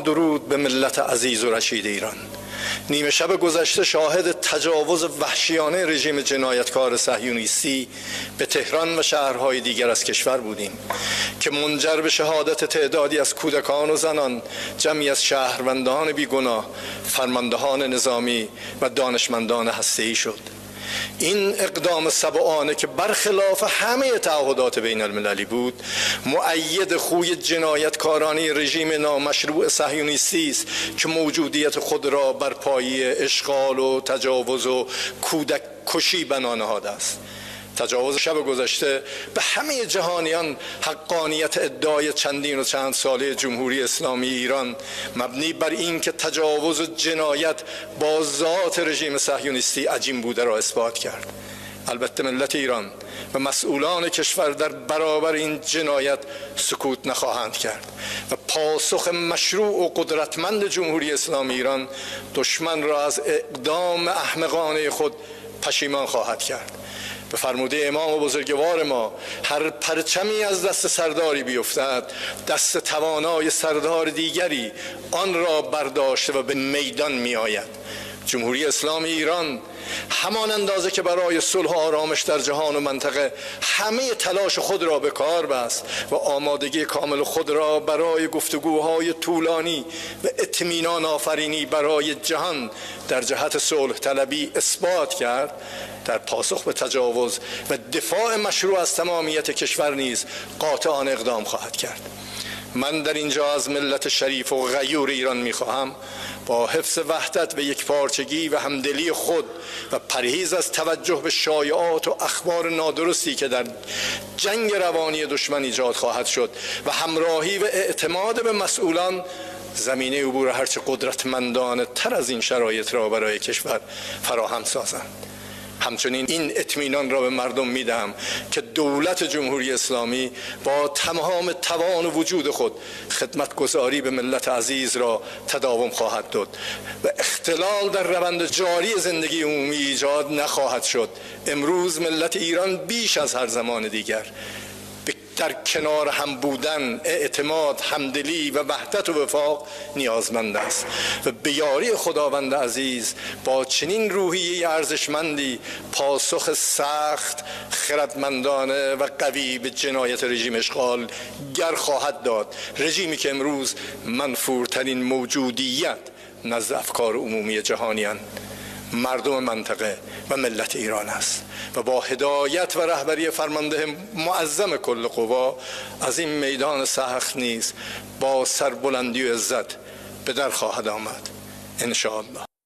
درود به ملت عزیز و رشید ایران. نیمه شب گذشته شاهد تجاوز وحشیانه رژیم جنایتکار صهیونیستی به تهران و شهرهای دیگر از کشور بودیم که منجر به شهادت تعدادی از کودکان و زنان، جمعی از شهروندان بیگناه، فرماندهان نظامی و دانشمندان هسته‌ای شد. این اقدام سبعانه که برخلاف همه تعهدات بین المللی بود، مؤید خوی جنایتکارانه رژیم نامشروع صهیونیستی است که موجودیت خود را بر پایه اشغال و تجاوز و کودک کشی بنا نهاده است. تجاوز شب گذشته به همه جهانیان حقانیت ادعای چندین و چند ساله جمهوری اسلامی ایران مبنی بر این که تجاوز و جنایت با ذات رژیم صهیونیستی عجین بوده را اثبات کرد. البته ملت ایران و مسئولان کشور در برابر این جنایت سکوت نخواهند کرد و پاسخ مشروع و قدرتمند جمهوری اسلامی ایران دشمن را از اقدام احمقانه خود پشیمان خواهد کرد. به فرموده امام و بزرگوار ما، هر پرچمی از دست سرداری بیفتد، دست توانای سردار دیگری آن را برداشته و به میدان می آید. جمهوری اسلامی ایران همان اندازه که برای صلح و آرامش در جهان و منطقه همه تلاش خود را به کار بست و آمادگی کامل خود را برای گفتگوهای طولانی و اطمینان آفرینی برای جهان در جهت صلح طلبی اثبات کرد، در پاسخ به تجاوز و دفاع مشروع از تمامیت کشور نیز قاطعانه اقدام خواهد کرد. من در اینجا از ملت شریف و غیور ایران می‌خواهم با حفظ وحدت و یکپارچگی و همدلی خود و پرهیز از توجه به شایعات و اخبار نادرستی که در جنگ روانی دشمن ایجاد خواهد شد و همراهی و اعتماد به مسئولان زمینه عبور هرچه قدرتمندانه تر از این شرایط را برای کشور فراهم سازند. همچنین این اطمینان را به مردم میدهم که دولت جمهوری اسلامی با تمام توان و وجود خود خدمتگزاری به ملت عزیز را تداوم خواهد داد و اختلال در روند جاری زندگی عمومی ایجاد نخواهد شد. امروز ملت ایران بیش از هر زمان دیگر در کنار هم بودن، اعتماد، همدلی و وحدت و وفاق نیازمند است و به یاری خداوند عزیز با چنین روحیه ارزشمندی پاسخ سخت، خردمندانه و قوی به جنایت رژیم اشغال گر خواهد داد. رژیمی که امروز منفورترین موجودیت نزد افکار عمومی جهانیان، مردم منطقه و ملت ایران است و با هدایت و رهبری فرمانده معظم کل قوا از این میدان سخت نیز با سربلندی و عزت به در خواهد آمد ان شاء الله.